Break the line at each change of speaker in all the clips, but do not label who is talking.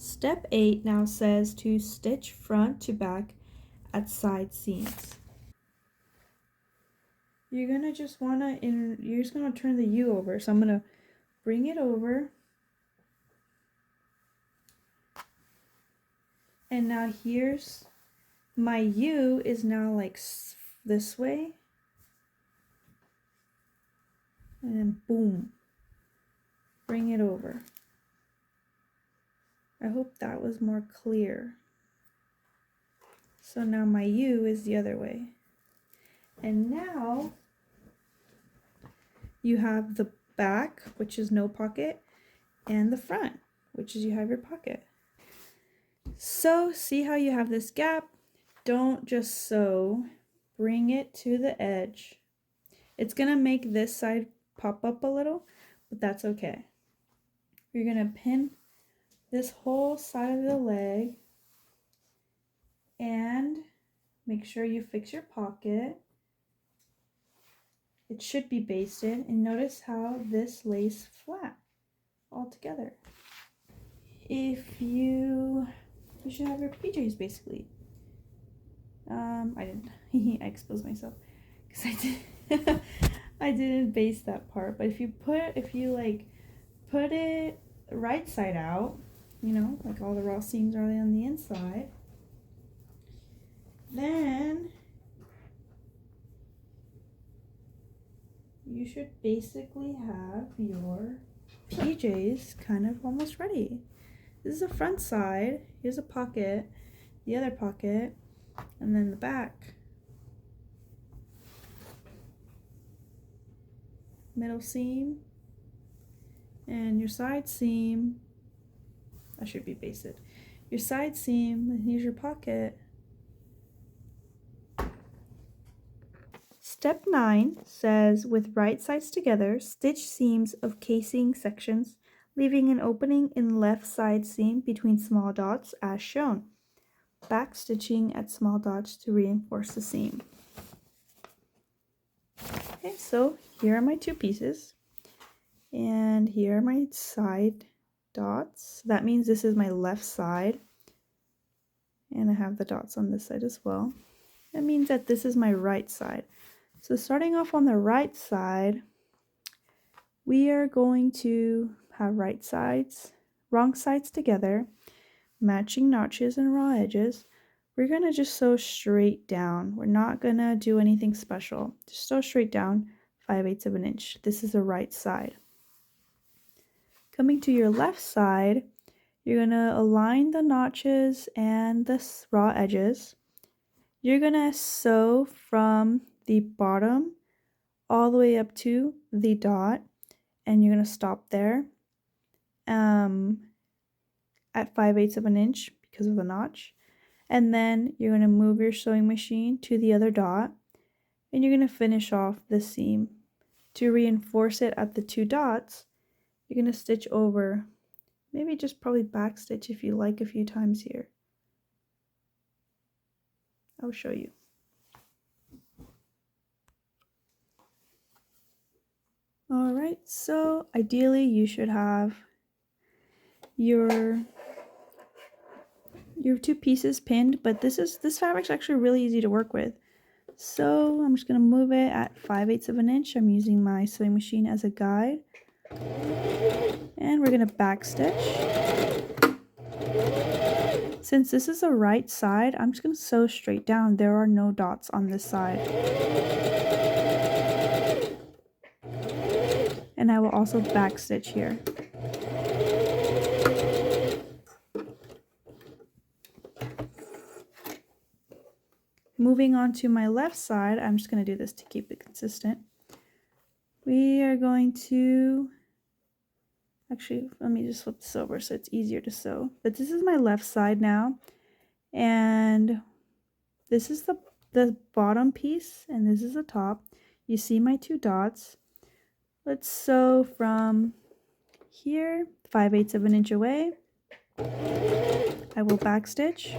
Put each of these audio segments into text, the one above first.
Step 8 now says to stitch front to back at side seams. You're just gonna turn the U over. So I'm gonna bring it over. And now here's my U is now like this way. And then boom, bring it over. I hope that was more clear. So now my U is the other way. And now you have the back, which is no pocket, and the front, which is you have your pocket. So see how you have this gap? Don't just sew, bring it to the edge. It's gonna make this side pop up a little, but that's okay. You're gonna pin this whole side of the leg and make sure you fix your pocket. It should be basted, and notice how this lays flat all together. You should have your PJs basically. I didn't. I exposed myself because I didn't base that part. But if you put it right side out, you know, like all the raw seams are on the inside, then you should basically have your PJs kind of almost ready. This is the front side. Here's a pocket, the other pocket, and then the back. Middle seam and your side seam. That should be basted. Your side seam, and here's your pocket. Step 9 says, with right sides together, stitch seams of casing sections, leaving an opening in left side seam between small dots as shown. Back stitching at small dots to reinforce the seam. Okay, so here are my two pieces, and here are my side dots. That means this is my left side, and I have the dots on this side as well. That means that this is my right side. So starting off on the right side, we are going to have wrong sides together, matching notches and raw edges. We're going to just sew straight down. We're not going to do anything special. Just sew straight down 5/8 of an inch. This is the right side. Coming to your left side, you're going to align the notches and the raw edges. You're going to sew from the bottom all the way up to the dot, and you're going to stop there at 5/8 of an inch because of the notch. And then you're going to move your sewing machine to the other dot, and you're going to finish off the seam. To reinforce it at the two dots, you're going to stitch over, maybe just probably back stitch if you like a few times here. I'll show you. Alright, so ideally you should have your two pieces pinned, but this fabric's actually really easy to work with. So I'm just going to move it at 5/8 of an inch. I'm using my sewing machine as a guide. And we're going to back stitch. Since this is the right side, I'm just going to sew straight down. There are no dots on this side. And I will also back stitch here. Moving on to my left side, I'm just going to do this to keep it consistent. We are going to, actually, let me just flip this over so it's easier to sew. But this is my left side now, and this is the bottom piece, and this is the top. You see my two dots. Let's sew from here, 5/8 of an inch away. I will back stitch.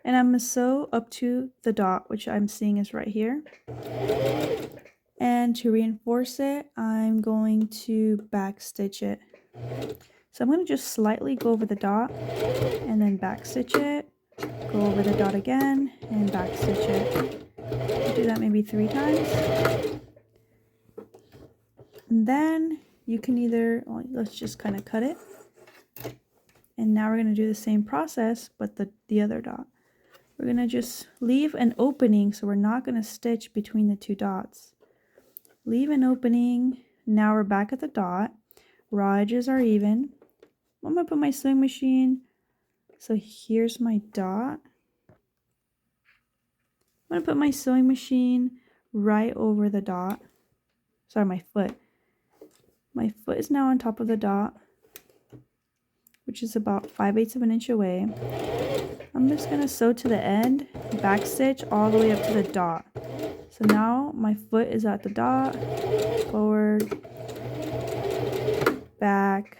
And I'm going to sew up to the dot, which I'm seeing is right here. And to reinforce it, I'm going to back stitch it. So I'm going to just slightly go over the dot and then back stitch it, go over the dot again and back stitch it. Do that maybe 3 times. And then you can either, well, let's just kind of cut it. And now we're going to do the same process, but the other dot. We're going to just leave an opening, so we're not going to stitch between the 2 dots. Leave an opening. Now we're back at the dot. Raw edges are even. I'm going to put my sewing machine. So here's my dot. I'm going to put my sewing machine right over the dot. Sorry, my foot. My foot is now on top of the dot, which is about 5/8 of an inch away. I'm just going to sew to the end, back stitch all the way up to the dot. So now my foot is at the dot, forward, back,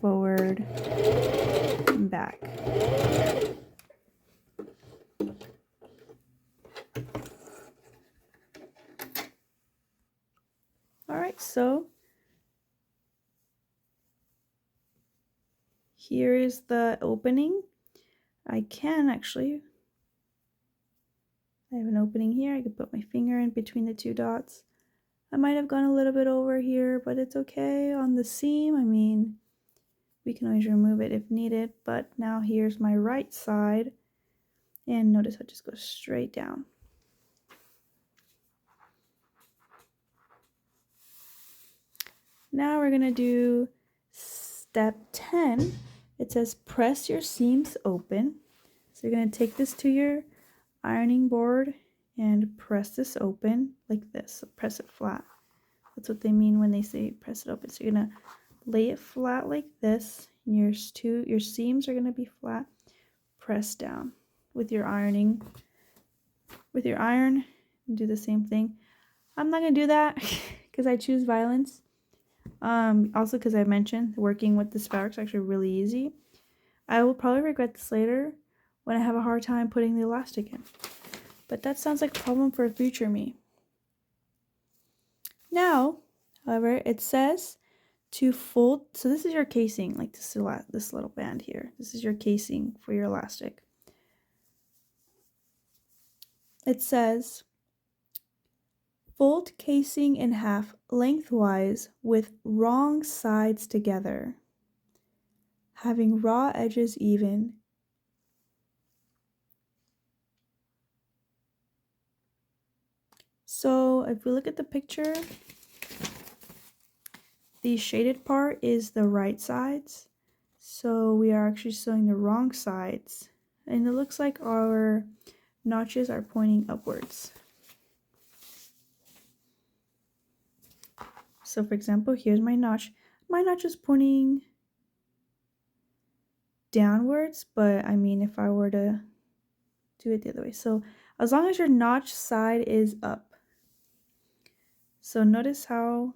forward, and back. Alright, so here is the opening. I have an opening here. I could put my finger in between the 2 dots. I might have gone a little bit over here, but it's okay. On the seam, I mean, we can always remove it if needed, but now here's my right side, and notice I just go straight down. Now we're gonna do step 10. It says press your seams open. So you're gonna take this to your ironing board and press this open like this. So press it flat. That's what they mean when they say press it open. So you're gonna lay it flat like this. And your seams are gonna be flat. Press down with your iron and do the same thing. I'm not gonna do that because I choose violence. Also because I mentioned working with this fabric is actually really easy. I will probably regret this later when I have a hard time putting the elastic in. But that sounds like a problem for a future me. Now, however, it says to fold. So this is your casing, like this little band here. This is your casing for your elastic. It says fold casing in half lengthwise with wrong sides together, having raw edges even. So if we look at the picture, the shaded part is the right sides. So we are actually sewing the wrong sides. And it looks like our notches are pointing upwards. So for example, here's my notch. My notch is pointing downwards, but I mean if I were to do it the other way. So as long as your notch side is up. So notice how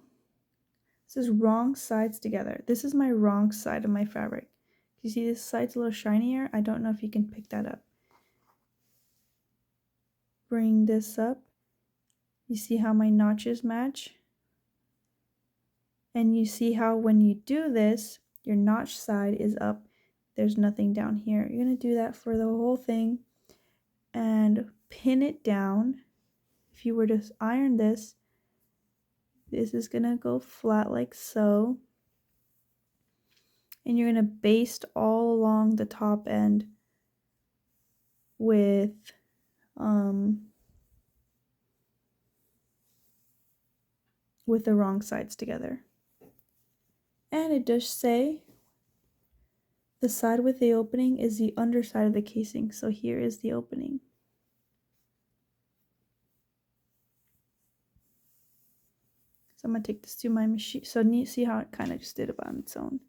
this is wrong sides together. This is my wrong side of my fabric. You see this side's a little shinier? I don't know if you can pick that up. Bring this up. You see how my notches match? And you see how when you do this, your notch side is up. There's nothing down here. You're going to do that for the whole thing and pin it down. If you were to iron this, this is going to go flat like so. And you're going to baste all along the top end with the wrong sides together. And it does say the side with the opening is the underside of the casing. So here is the opening. So I'm going to take this to my machine. So you see how it kind of just did it on its own.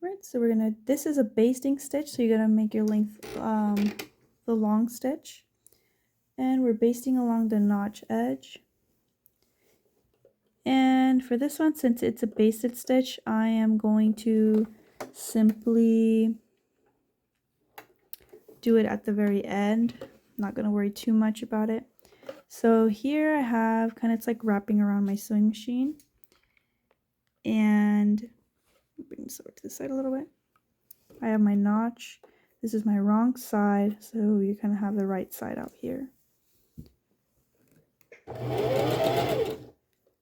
Right, so this is a basting stitch, so you're gonna make your length the long stitch, and we're basting along the notch edge. And for this one, since it's a basted stitch, I am going to simply do it at the very end. I'm not going to worry too much about it. So here I have it's like wrapping around my sewing machine. And bring this over to the side a little bit. I have my notch. This is my wrong side, so you kind of have the right side out here.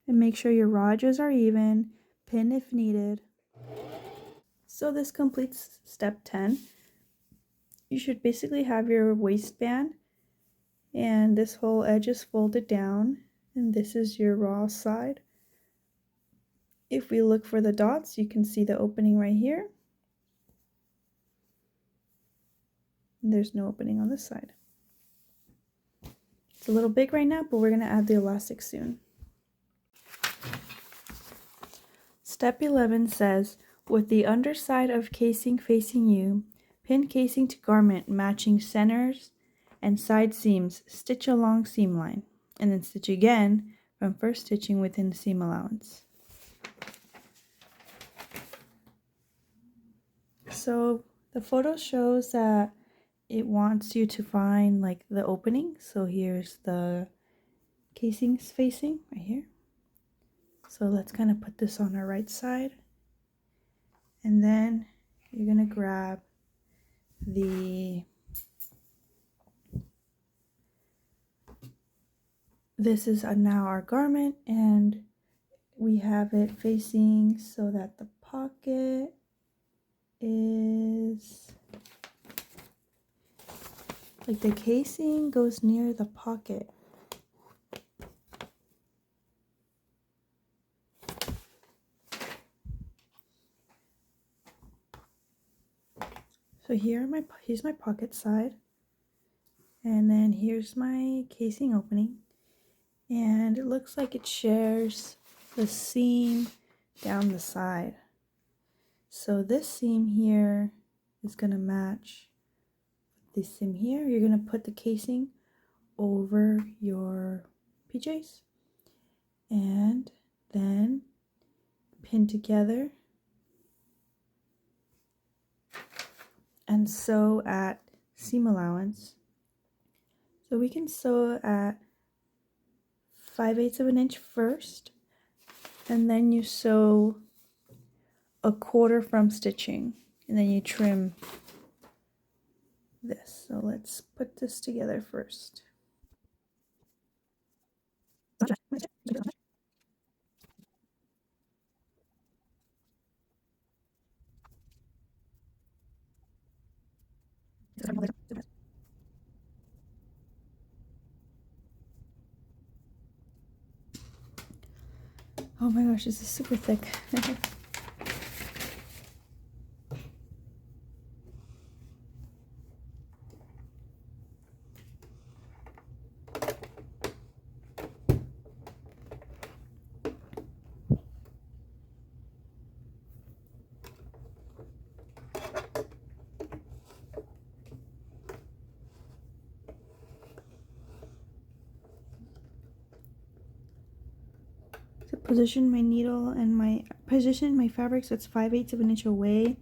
And make sure your raw edges are even, pin if needed. So this completes step 10. You should basically have your waistband, and this whole edge is folded down, and this is your raw side. If we look for the dots, you can see the opening right here. And there's no opening on this side. It's a little big right now, but we're going to add the elastic soon. Step 11 says, with the underside of casing facing you, pin casing to garment matching centers and side seams, stitch along seam line, and then stitch again from first stitching within the seam allowance. So the photo shows that it wants you to find like the opening. So here's the casing's facing right here. So let's kind of put this on our right side. And then you're going to grab this is now our garment, and we have it facing so that the pocket is like the casing goes near the pocket. So here's my pocket side, and then here's my casing opening, and it looks like it shares the seam down the side. So this seam here is going to match this seam here. You're going to put the casing over your PJs and then pin together and sew at seam allowance. So we can sew at 5/8 of an inch first, and then you sew a quarter from stitching, and then you trim this. So let's put this together first. Oh my gosh, this is super thick. To position my needle and my fabric so it's 5/8 of an inch away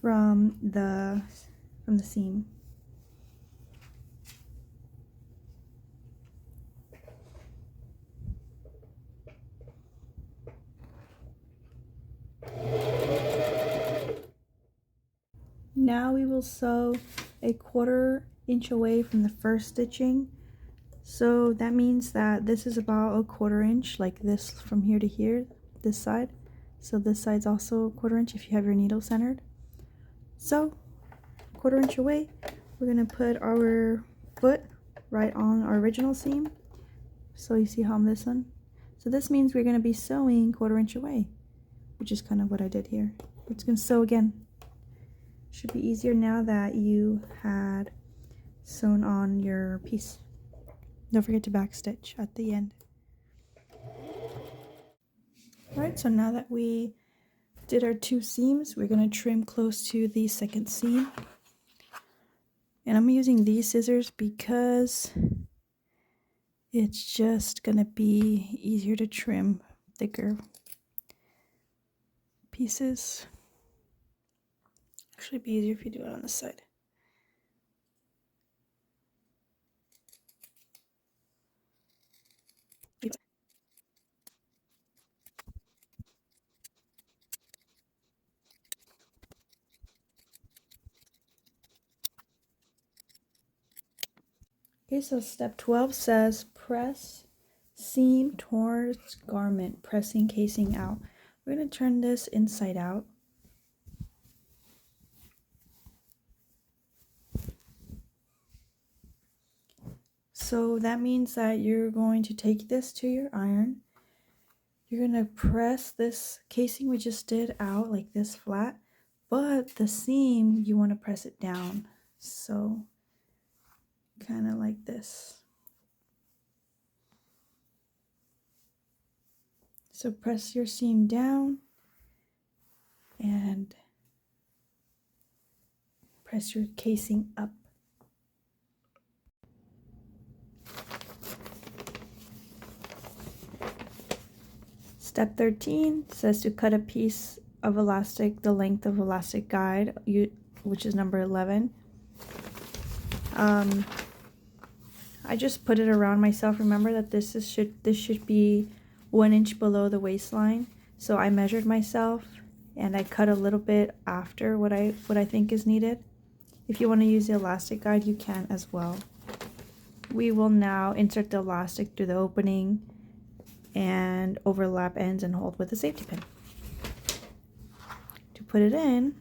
from the seam. Now we will sew a 1/4 inch away from the first stitching. So that means that this is about a 1/4 inch, like this from here to here, this side. So this side's also a 1/4 inch if you have your needle centered. So 1/4 inch away, we're gonna put our foot right on our original seam. So you see how I'm this one? So this means we're gonna be sewing 1/4 inch away, which is kind of what I did here. We're just gonna sew again. Should be easier now that you had sewn on your piece. Don't forget to backstitch at the end. Alright, so now that we did our 2 seams. We're going to trim close to the second seam. And I'm using these scissors because it's just going to be easier to trim thicker pieces. Actually, be easier if you do it on the side. Okay, so step 12 says press seam towards garment, pressing casing out. We're going to turn this inside out. So that means that you're going to take this to your iron. You're going to press this casing we just did out like this flat, but the seam, you want to press it down. So kind of like this. So press your seam down and press your casing up. Step 13 says to cut a piece of elastic the length of elastic guide, which is number 11. I just put it around myself. Remember that this should be 1 inch below the waistline. So I measured myself and I cut a little bit after what I think is needed. If you want to use the elastic guide, you can as well. We will now insert the elastic through the opening and overlap ends and hold with a safety pin. To put it in,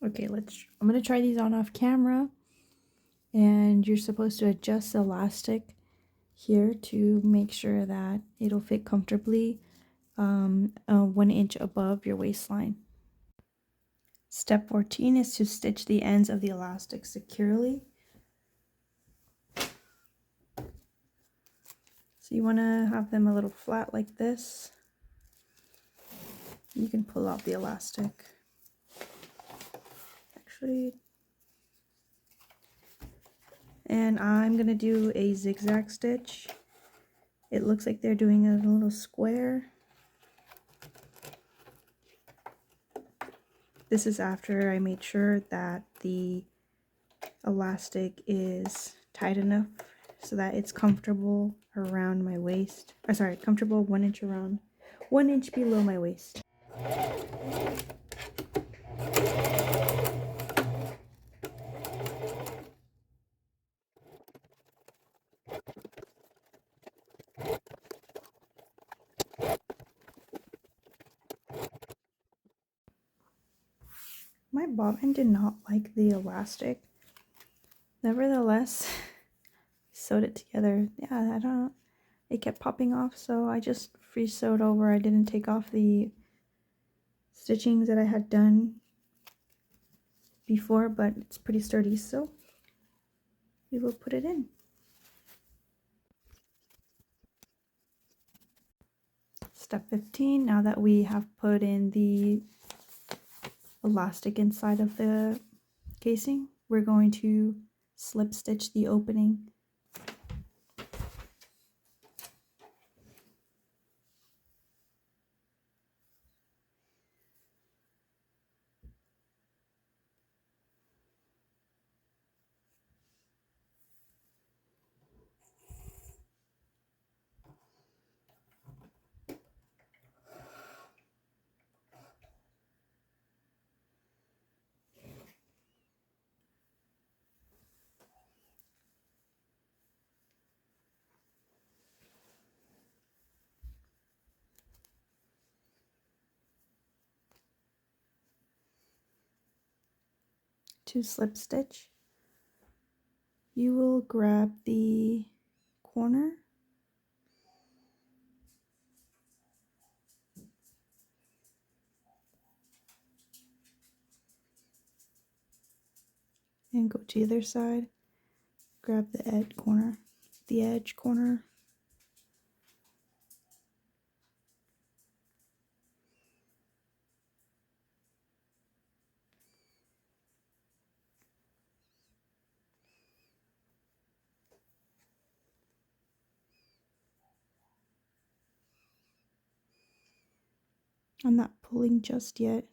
okay, I'm gonna try these on off camera, and you're supposed to adjust the elastic here to make sure that it'll fit comfortably 1 inch above your waistline. Step 14 is to stitch the ends of the elastic securely. So you want to have them a little flat like this. You can pull out the elastic. Actually, and I'm going to do a zigzag stitch. It looks like they're doing a little square. This is after I made sure that the elastic is tight enough so that it's comfortable around my waist. Or sorry, comfortable 1 inch around, 1 inch below my waist. My bobbin did not like the elastic. Nevertheless, sewed it together. Yeah, I don't know. It kept popping off, so I just free sewed over. I didn't take off the stitchings that I had done before, but it's pretty sturdy, so we will put it in. Step 15, now that we have put in the elastic inside of the casing, we're going to slip stitch the opening. to slip stitch, you will grab the corner and go to the other side, grab the edge corner, I'm not pulling just yet.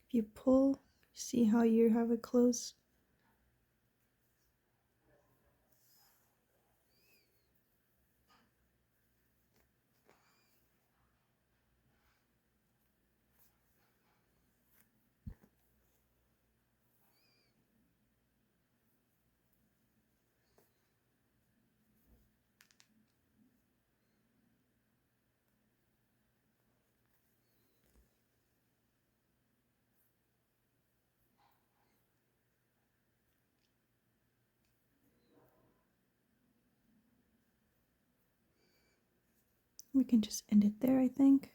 If you pull, see how you have it closed? We can just end it there, I think.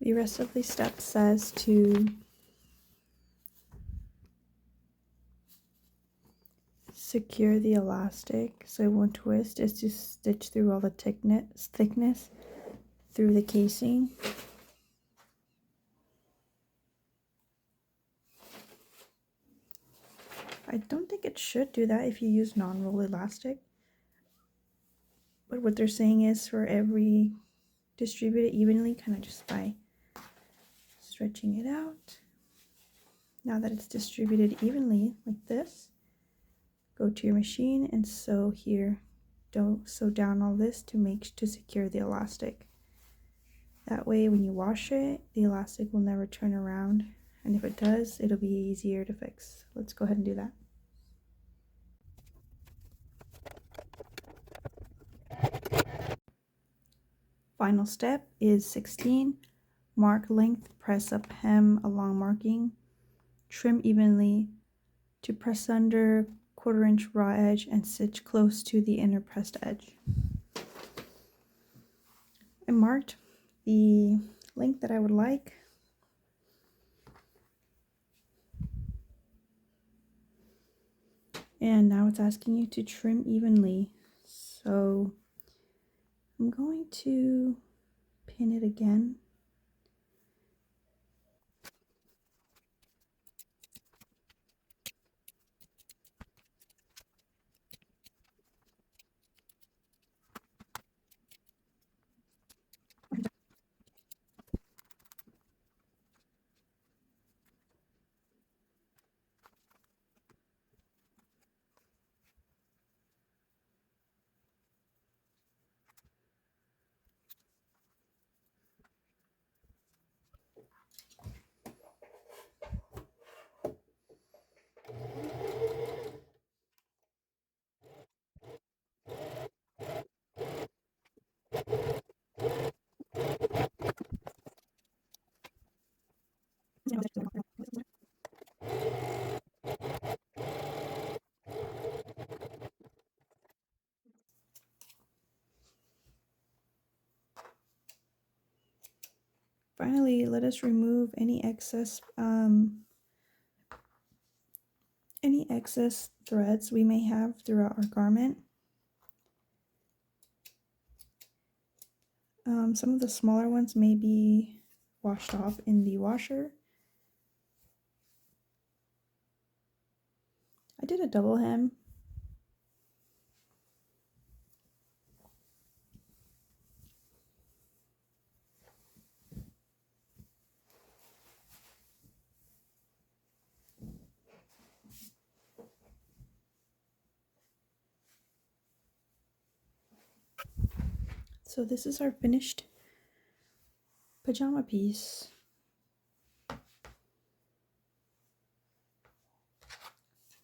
The rest of the step says to secure the elastic so it won't twist, is to stitch through all the thickness through the casing. I don't think it should do that if you use non-roll elastic, but what they're saying is for every distribute it evenly, kind of just by stretching it out. Now that it's distributed evenly like this, go to your machine and sew here. Don't sew down all this to secure the elastic. That way when you wash it, the elastic will never turn around, and if it does, it'll be easier to fix. Let's go ahead and do that. Final step is 16. Mark length, press up hem along marking, trim evenly to press under 1/4 inch raw edge and stitch close to the inner pressed edge. I marked the length that I would like. And now it's asking you to trim evenly. So I'm going to pin it again. Finally, let us remove any excess threads we may have throughout our garment. Some of the smaller ones may be washed off in the washer. I did a double hem. So this is our finished pajama piece.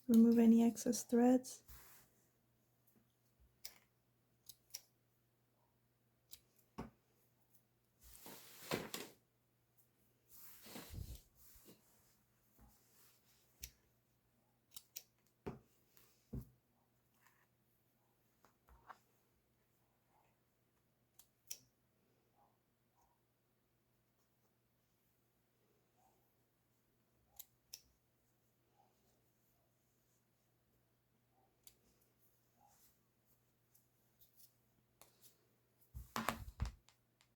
Remove any excess threads.